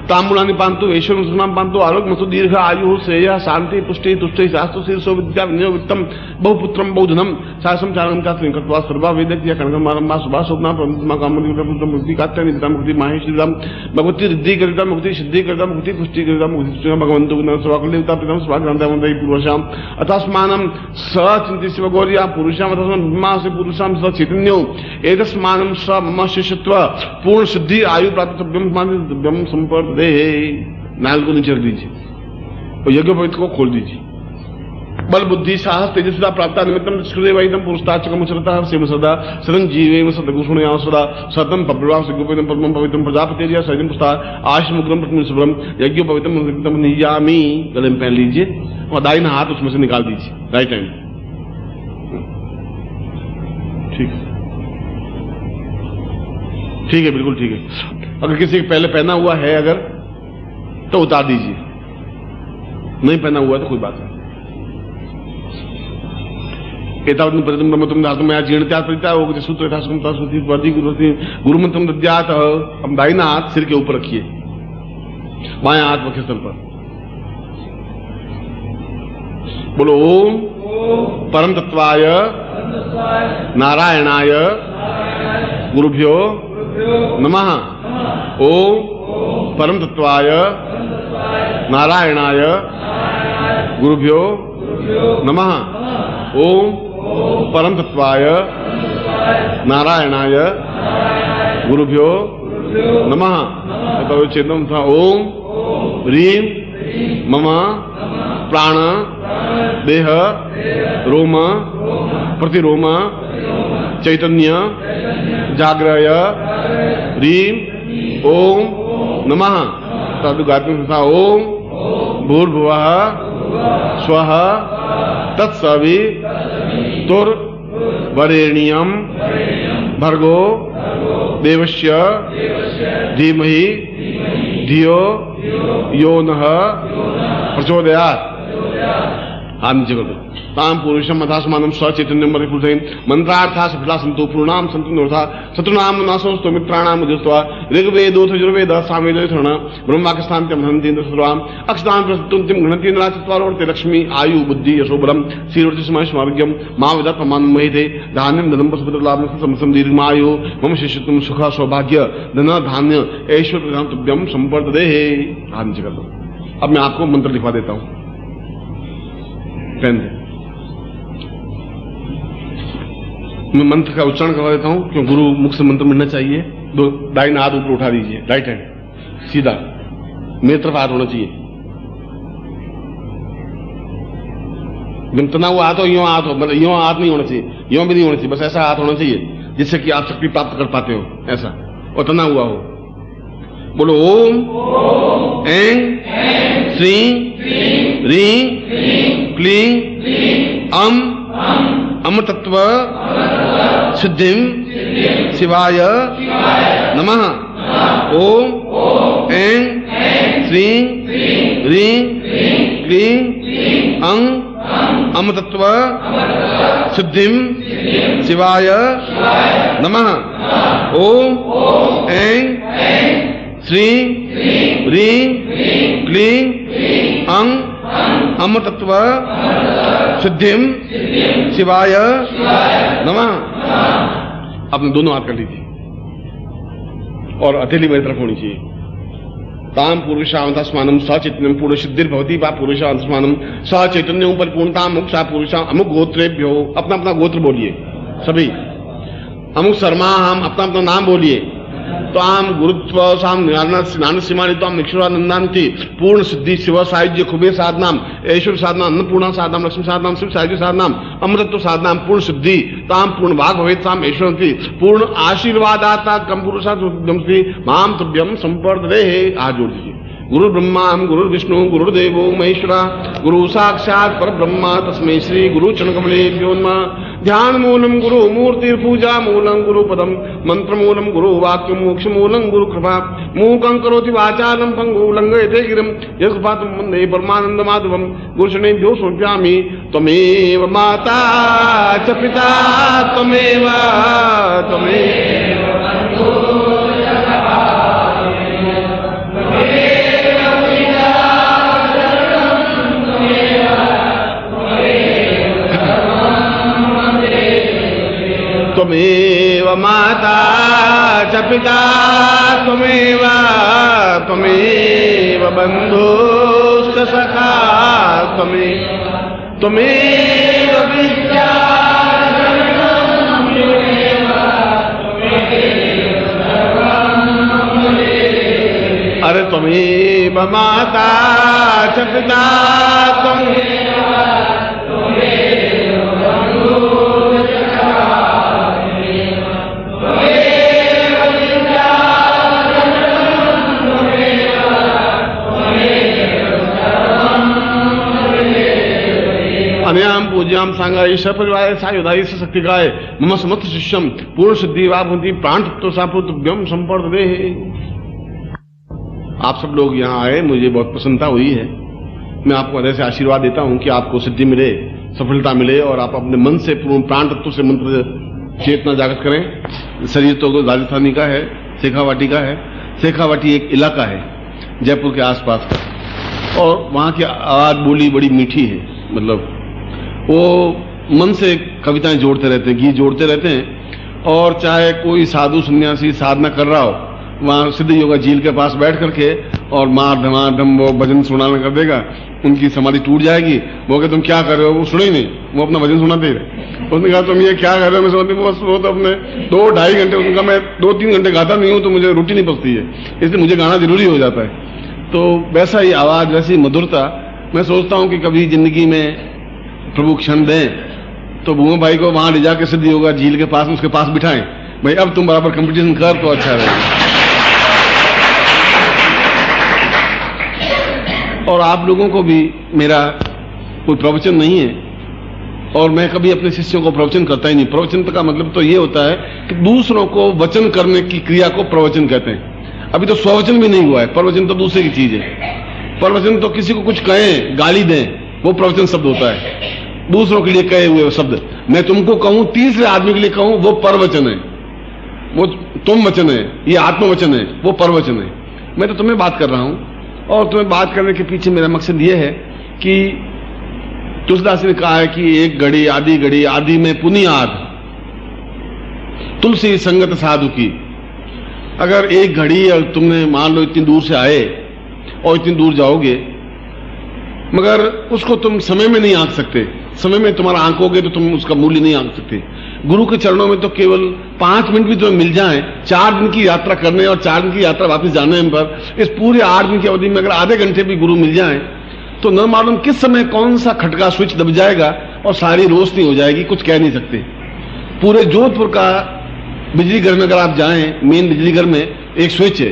A: तांबूलानि पांतु ऐश्वर्य सुनाम पांतु आरोग्य मतो दीर्घ आयु श्रेय शांति पुष्टि तुष्टि शास्त्र शीर्षो विद्या विनियोगितम बहुपुत्रम बहुधनम शासम चारणम का कृत्वा सर्वा वेदक या कणकम मारंबा सुभा स्वप्ना परमात्मा कामति मुक्ति कात्या निदाम मुक्ति माहेश्वरम भगवती रिद्धि करिता मुक्ति सिद्धि करिता मुक्ति पुष्टि करिता मुक्ति भगवंतु सुगुण स्वकलिता पितम स्वाग्रंथमंदई पुरुषाम अतस्मानं सचिंति शिवगौर्या पुरुषाम अतस्मानं से पुरुषाम स चैतन्यो एतस्मानं स मम शिष्यत्व पूर्ण सिद्धि आयु प्राप्त ब्रह्म संपर्दे। नाल को नीचे रख दीजिए और यज्ञ पवित्र को खोल दीजिए। बल बुद्धि साहस तेजस्विता प्राप्त निमित्तम स्कृदेवैदम पुरुषताचकम उच्चरता सेम सदा सदन जीवेम सदगुषुणया सदा सतम पवित्रम सिद्धोपवित्रम पद्मम पवित्रम प्रजापतिर्या सजन पुस्तार आशमुग्रम प्रतिम शुभ्रम यज्ञ पवित्रम नियामी। गले में पहन लीजिए और दाहिना हाथ उसमें से निकाल दीजिए, राइट हैंड। ठीक है, बिल्कुल ठीक है। अगर किसी के पहले पहना हुआ है अगर तो उतार दीजिए, नहीं पहना हुआ तो कोई बात नहीं। एतावत् प्रतिम ब्रह्मत्वं धातुं मया जीर्णत्यात् परित्याग हो गति सूत्र यथासकं तस्मृति वर्धि गुरुमंत्रं दद्यात्। अब दाहिना हाथ सिर के ऊपर रखिए, बायां हाथ वक्षस्थल पर। बोलो ओम परम तत्वाय नारायणाय गुरुभ्यो नमः। ओम परम तत्वाय नारायणाय गुरुभ्यो नमः। ओम परम तत्वाय नारायणाय गुरुभ्यो नमः। चेतन था ओम ह्रीम मम प्राण देह रोम प्रतिरोम चैतन्य जाग्रय ह्रीम ओम नमः। तद गायत्री था ओम भूर्भुवः स्वः तत्सवि तुर वरेण्यम भर्गो देवस्य धीमहि धियो यो नः प्रचोदयात्। हाथ नीचे कर दो। ताम पुरुषम अथासमानम स्वचैतन्यम परिपूर्णं मंत्रार्था सफला संतो पूर्णाम संतो नोर्था शत्रुनाम नासोस्तो मित्राणाम उदित्वा ऋग्वेदोथ यजुर्वेद सामवेद थर्ण ब्रह्माकस्थान्त्यम हन्तीन्द्र सर्वाम अक्षतान प्रस्तुतिम घनति नराचत्वारोर्ते लक्ष्मी आयु बुद्धि यशोबलम श्रीवर्ति समय स्मार्ग्यम मां विदत् प्रमाण महिते धान्यम धनम पशुपुत्र लाभ समसम दीर्घमायु मम शिष्यत्वम सुख सौभाग्य धन धान्य ऐश्वर्य प्रदान तुभ्यम संपर्दे। हाथ नीचे कर दो। अब मैं आपको मंत्र लिखवा देता हूं, पेन दे। मैं मंत्र का उच्चारण करवा देता हूं क्यों गुरु मुख से मंत्र मिलना चाहिए। दो दाहिना हाथ ऊपर उठा दीजिए, राइट हैंड सीधा मेरी तरफ हाथ होना चाहिए। तना हुआ हाथ हो, यूं हाथ हो, मतलब यूं हाथ नहीं होना चाहिए, यूं भी नहीं होना चाहिए, बस ऐसा हाथ होना चाहिए जिससे कि आप शक्ति प्राप्त कर पाते हो, ऐसा और तना हुआ हो। बोलो ओम ऐं श्रीं ह्रीं क्लीं अमृतत्व सिद्धिं शिवाय नमः। ओम ऐं श्रीं ह्रीं क्लीं अमृतत्व सिद्धिं शिवाय नमः। ओम ऐं श्रीं ह्रीं क्लीं अमृतत्व सिद्धिं शिवाय नमः। अपने दोनों हाथ कर लीजिए और हथेली मेरी तरफ होनी चाहिए। ताम पुरुषांतस्मानम सचैतन्यम पूर्ण सिद्धिर्भवति वा पुरुषांतस्मानम सचैतन्यम परिपूर्णता मुक्षा पुरुषा अमुक गोत्रेभ्यो। अपना अपना गोत्र बोलिए सभी। अमुक शर्मा हम अपना अपना नाम बोलिए। तो आम गुरुत्व साम नान सीमानी तो निक्षरानंदांति पूर्ण सिद्धि शिव साहित्य कुबेर साधनाम ऐश्वर्य साधना अन्नपूर्णा साधनाम लक्ष्मी साधनाम शिव साहित्य साधनाम अमृतत्व साधनाम पूर्ण सिद्धि ताम पूर्ण भाग भवेत साम ऐश्वर्यंति पूर्ण आशीर्वादाता कम पुरुषा माम तुभ्यम संपर्दे। आज जोड़ दीजिए। गुरु ब्रह्मा गुरु विष्णु गुरुदेवो महेश्वरा गुरु साक्षात पर ब्रह्मा तस्मै श्री गुरु चरण कमलेभ्यो नमः। ध्यान मूलम गुरु मूर्ति पूजा मूलम गुरु पदम मंत्र मूलम गुरु वाक्य मोक्ष मूलम गुरु कृपा मूकं करोति वाचालम पंगु लंघयते गिरिम यस्पातम वंदे परमानंद माधवम गुरुशनेभ्यो समर्पयामि। त्वमेव माता च पिता त्वमेव त्वमेव माता च पिता त्वमेव बन्धु च सखा त्वमेव विद्या। अरे त्वमेव माता च पिता अनयाम पूज्याम सांगाय सपरिवार सायुधाय शक्तिकाय मम समस्त शिष्यम पूर्ण सिद्धि वाभूति प्राण तत्व सापुत्रभ्यम संपर्दे। आप सब लोग यहाँ आए, मुझे बहुत प्रसन्नता हुई है। मैं आपको हृदय से आशीर्वाद देता हूँ कि आपको सिद्धि मिले, सफलता मिले और आप अपने मन से पूर्ण प्राण तत्व से मंत्र चेतना जागृत करें। शरीर तो राजस्थानी का है, शेखावाटी का है। शेखावाटी एक इलाका है जयपुर के आसपास का, और वहाँ की आवाज बोली बड़ी मीठी है। मतलब वो मन से कविताएं जोड़ते रहते हैं, गीत जोड़ते रहते हैं। और चाहे कोई साधु सन्यासी साधना कर रहा हो, वहां सिद्ध योगा झील के पास बैठ करके और मार धमाधम वो भजन सुनाना कर देगा, उनकी समाधि टूट जाएगी। वो कहते तुम क्या कर रहे हो, वो सुने ही नहीं, वो अपना भजन सुनाते रहे। उसने कहा तुम ये क्या कर रहे हो, मैं समझती वो तो अपने 2-2.5 घंटे, उनका मैं 2-3 घंटे गाता नहीं हूँ तो मुझे रोटी नहीं पचती है, इसलिए मुझे गाना जरूरी हो जाता है। तो वैसा ही आवाज, वैसी मधुरता, मैं सोचता हूँ कि कभी जिंदगी में प्रभु क्षण दें तो भूमो भाई को वहां ले जाकर सिद्ध योगा झील के पास, उसके पास बिठाएं, भाई अब तुम बराबर कंपटीशन कर तो अच्छा रहेगा। और आप लोगों को भी मेरा कोई प्रवचन नहीं है, और मैं कभी अपने शिष्यों को प्रवचन करता ही नहीं। प्रवचन का मतलब तो ये होता है कि दूसरों को वचन करने की क्रिया को प्रवचन कहते हैं। अभी तो स्ववचन भी नहीं हुआ है, प्रवचन तो दूसरे की चीज है। प्रवचन तो किसी को कुछ कहें, गाली दें, वो प्रवचन शब्द होता है। दूसरों के लिए कहे हुए शब्द, मैं तुमको कहूं, तीसरे आदमी के लिए कहूं, वो परवचन है, वो तुम वचन है, ये आत्मवचन है, वो परवचन है। मैं तो तुम्हें बात कर रहा हूं, और तुम्हें बात करने के पीछे मेरा मकसद ये है कि तुलसीदास ने कहा है कि एक घड़ी आदि में पुनियाद तुलसी संगत साधु की। अगर एक घड़ी और तुमने मान लो इतनी दूर से आए और इतनी दूर जाओगे, मगर उसको तुम समय में नहीं आंक सकते। समय में तुम्हारा आंकोगे तो तुम उसका मूल्य नहीं आंक सकते। गुरु के चरणों में तो केवल 5 मिनट भी तुम्हें मिल जाए, 4 दिन की यात्रा करने और 4 दिन की यात्रा वापस जाने पर, इस पूरे 8 दिन की अवधि में अगर आधे घंटे भी गुरु मिल जाए तो न मालूम किस समय कौन सा खटका स्विच दब जाएगा और सारी रोशनी हो जाएगी, कुछ कह नहीं सकते। पूरे जोधपुर का बिजली घर में अगर आप जाएं, मेन बिजली घर में एक स्विच है,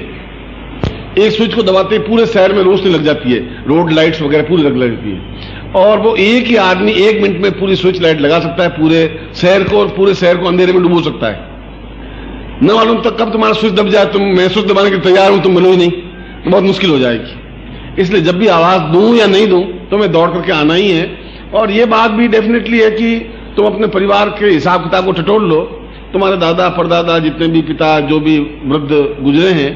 A: एक स्विच को दबाते ही पूरे शहर में रोशनी लग जाती है, रोड लाइट्स वगैरह पूरी लग जाती है। और वो एक ही आदमी 1 मिनट में पूरी स्विच लाइट लगा सकता है पूरे शहर को, और पूरे शहर को अंधेरे में डुबो सकता है। न मालूम तक कब तुम्हारा स्विच दब जाए, तुम मैं स्विच दबाने के तैयार हूं, तुम मिलो ही नहीं, तो बहुत मुश्किल हो जाएगी। इसलिए जब भी आवाज दूं या नहीं दूं तो मैं दौड़ करके आना ही है। और ये बात भी डेफिनेटली है कि तुम अपने परिवार के हिसाब किताब को टटोल लो। तुम्हारे दादा परदादा जितने भी पिता जो भी वृद्ध गुजरे हैं,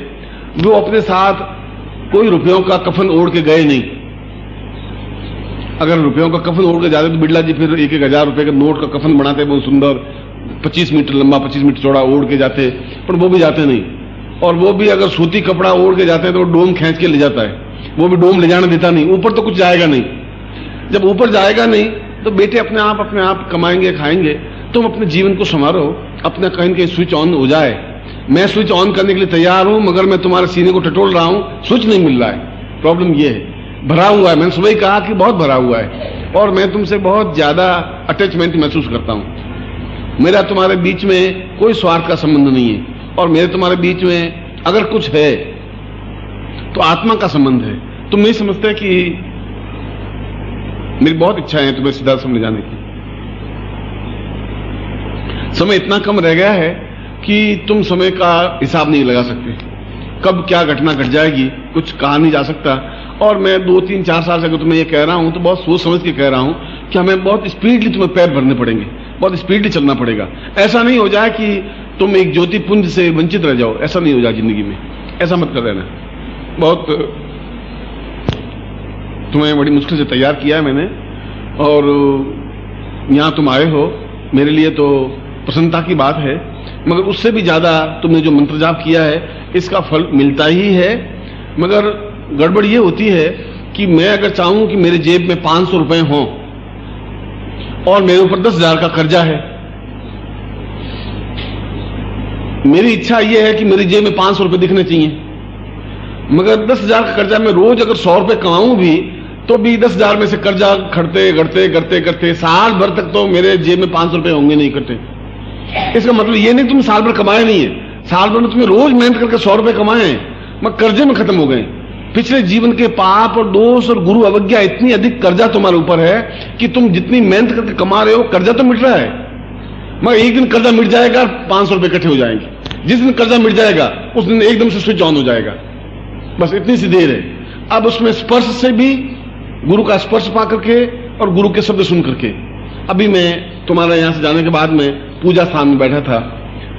A: वो अपने साथ कोई रुपयों का कफन ओढ़ के गए नहीं। अगर रुपयों का कफन ओढ़ के जाते तो बिड़ला जी फिर 1-1 हजार रुपए के नोट का कफन बनाते, बहुत सुंदर 25 मीटर लंबा 25 मीटर चौड़ा ओढ़ के जाते, पर वो भी जाते नहीं। और वो भी अगर सूती कपड़ा ओढ़ के जाते हैं तो वो डोम खींच के ले जाता है, वो भी डोम ले जाने देता नहीं, ऊपर तो कुछ जाएगा नहीं। जब ऊपर जाएगा नहीं तो बेटे अपने आप कमाएंगे खाएंगे। तुम अपने जीवन को संवारो, अपना कहीं न कहीं स्विच ऑन हो जाए। मैं स्विच ऑन करने के लिए तैयार हूं, मगर मैं तुम्हारे सीने को टटोल रहा हूं, स्विच नहीं मिल रहा है। प्रॉब्लम ये है, भरा हुआ है। मैंने सुबह ही कहा कि बहुत भरा हुआ है, और मैं तुमसे बहुत ज्यादा अटैचमेंट महसूस करता हूं। मेरा तुम्हारे बीच में कोई स्वार्थ का संबंध नहीं है, और मेरे तुम्हारे बीच में अगर कुछ है तो आत्मा का संबंध है। तुम नहीं समझते कि मेरी बहुत इच्छा है तुम्हें सिद्धाश्रम ले जाने की। समय इतना कम रह गया है कि तुम समय का हिसाब नहीं लगा सकते, कब क्या घटना घट जाएगी कुछ कहा नहीं जा सकता। और मैं 2-3-4 साल से अगर तुम्हें ये कह रहा हूं तो बहुत सोच समझ के कह रहा हूं कि हमें बहुत स्पीडली तुम्हें पैर भरने पड़ेंगे, बहुत स्पीडली चलना पड़ेगा। ऐसा नहीं हो जाए कि तुम एक ज्योति पुंज से वंचित रह जाओ, ऐसा नहीं हो जाए जिंदगी में, ऐसा मत कर रहना। बहुत तुम्हें बड़ी मुश्किल से तैयार किया है मैंने, और यहां तुम आए हो, मेरे लिए तो प्रसन्नता की बात है। मगर उससे भी ज्यादा तुमने जो मंत्र जाप किया है इसका फल मिलता ही है। मगर गड़बड़ ये होती है कि मैं अगर चाहूं कि मेरे जेब में 500 रुपए हों और मेरे ऊपर 10,000 का कर्जा है, मेरी इच्छा यह है कि मेरी जेब में 500 रुपए दिखने चाहिए, मगर 10,000 का कर्जा मैं रोज अगर 100 रुपए कमाऊं भी तो भी 10,000 में से कर्जा खड़ते करते करते करते साल भर तक तो मेरे जेब में 500 रुपए होंगे नहीं इकट्ठे। इसका मतलब ये नहीं तुम साल भर कमाए नहीं है, साल भर में तुम्हें रोज मेहनत करके 100 रुपए कमाए मगर कर्जे में खत्म हो गए। पिछले जीवन के पाप और दोष और गुरु अवज्ञा, इतनी अधिक कर्जा तुम्हारे ऊपर है कि तुम जितनी मेहनत करके कमा रहे हो कर्जा तो मिट रहा है, मगर एक दिन कर्जा मिट जाएगा, 500 रुपए इकट्ठे हो जाएंगे। जिस दिन कर्जा मिट जाएगा उस दिन एकदम से स्विच ऑन हो जाएगा। बस इतनी सी देर है। अब उसमें स्पर्श से भी, गुरु का स्पर्श पा करके और गुरु के शब्द सुन करके। अभी मैं तुम्हारे यहां से जाने के बाद में पूजा स्थान में बैठा था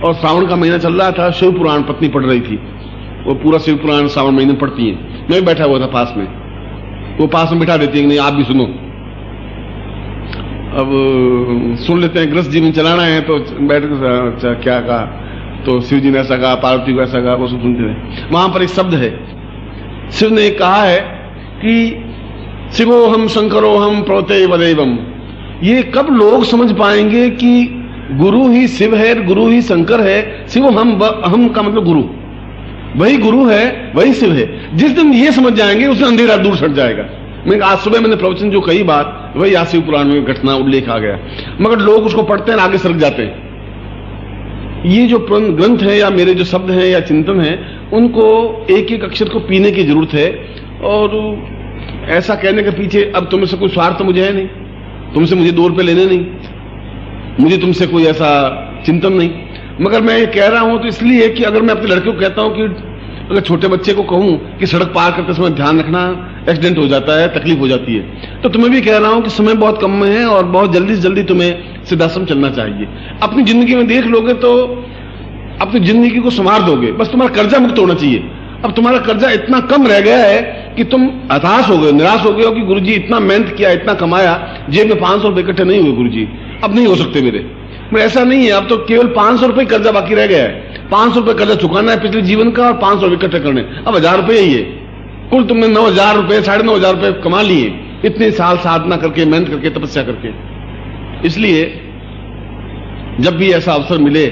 A: और श्रावण का महीना चल रहा था। शिव पुराण पत्नी पढ़ रही थी, वो पूरा शिव पुराण श्रावण महीने पढ़ती है। मैं भी बैठा हुआ था पास में, वो पास में बिठा देती है, नहीं आप भी सुनो। अब सुन लेते हैं, गृहस्थ जीवन चलाना है तो बैठ कर क्या कहा, तो शिव जी ने ऐसा कहा, पार्वती को ऐसा कहा, वो सब सुनते रहे। वहां पर एक शब्द है, शिव ने कहा है कि शिवो हम शंकरो हम प्रवते वदेवम। ये कब लोग समझ पाएंगे कि गुरु ही शिव है, गुरु ही शंकर है। शिव हम का मतलब गुरु, वही गुरु है, वही शिव है। जिस दिन ये समझ जाएंगे उस दिन अंधेरा दूर छट जाएगा। मैं आज सुबह मैंने प्रवचन जो कही बात, वही आज शिव पुराण में घटना उल्लेख आ गया, मगर लोग उसको पढ़ते हैं आगे सरक जाते हैं। ये जो ग्रंथ है या मेरे जो शब्द हैं या चिंतन है, उनको एक एक अक्षर को पीने की जरूरत है। और ऐसा कहने के पीछे अब तुम से कोई स्वार्थ मुझे है नहीं, तुमसे मुझे 2 रुपए लेने नहीं, मुझे तुमसे कोई ऐसा चिंतन नहीं, मगर मैं ये कह रहा हूं तो इसलिए कि अगर मैं अपने लड़के को कहता हूं कि अगर छोटे बच्चे को कहूं कि सड़क पार करते समय ध्यान रखना, एक्सीडेंट हो जाता है, तकलीफ हो जाती है, तो तुम्हें भी कह रहा हूं कि समय बहुत कम में है और बहुत जल्दी से जल्दी तुम्हें सिद्धाश्रम चलना चाहिए। अपनी जिंदगी में देख लोगे तो अपनी जिंदगी को संवार दोगे, बस तुम्हारा कर्जा मुक्त होना चाहिए। अब तुम्हारा कर्जा इतना कम रह गया है कि तुम हताश हो गए, निराश हो गए हो कि गुरुजी इतना मेहनत किया, इतना कमाया, जेब में 500 रुपए इकट्ठे नहीं हुए गुरुजी, अब नहीं हो सकते मेरे। ऐसा नहीं है, अब तो केवल 500 रुपए कर्जा बाकी रह गया है। 500 रुपए कर्जा चुकाना है पिछले जीवन का और 500 रुपए इकट्ठे करने, अब 1000 रुपए ही है। कुल तुमने 9,000 रुपए, 9,500 रुपए कमा लिए इतने साल साधना करके, मेहनत करके, तपस्या करके। इसलिए जब भी ऐसा अवसर मिले,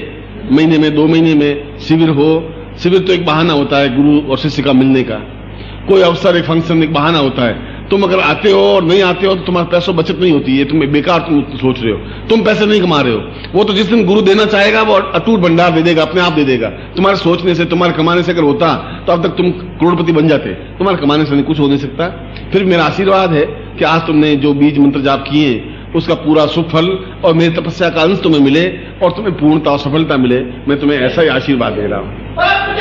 A: महीने में 2 महीने में शिविर हो, शिविर तो एक बहाना होता है गुरु और शिष्य का मिलने का, कोई अवसर, एक फंक्शन एक बहाना होता है। तुम अगर आते हो और नहीं आते हो तो तुम्हारे पैसों बचत नहीं होती है, तुम बेकार तुम सोच रहे हो, तुम पैसे नहीं कमा रहे हो। वो तो जिस दिन गुरु देना चाहेगा वो अटूट भंडार दे देगा, अपने आप दे देगा। तुम्हारे सोचने से, तुम्हारे कमाने से अगर होता तो अब तक तुम करोड़पति बन जाते, तुम्हारे कमाने से नहीं कुछ हो नहीं सकता। फिर मेरा आशीर्वाद है कि आज तुमने जो बीज मंत्र जाप किए उसका पूरा सुफल और मेरी तपस्या का अंश तुम्हें मिले और तुम्हें पूर्णता और सफलता मिले। मैं तुम्हें ऐसा ही आशीर्वाद दे रहा हूं।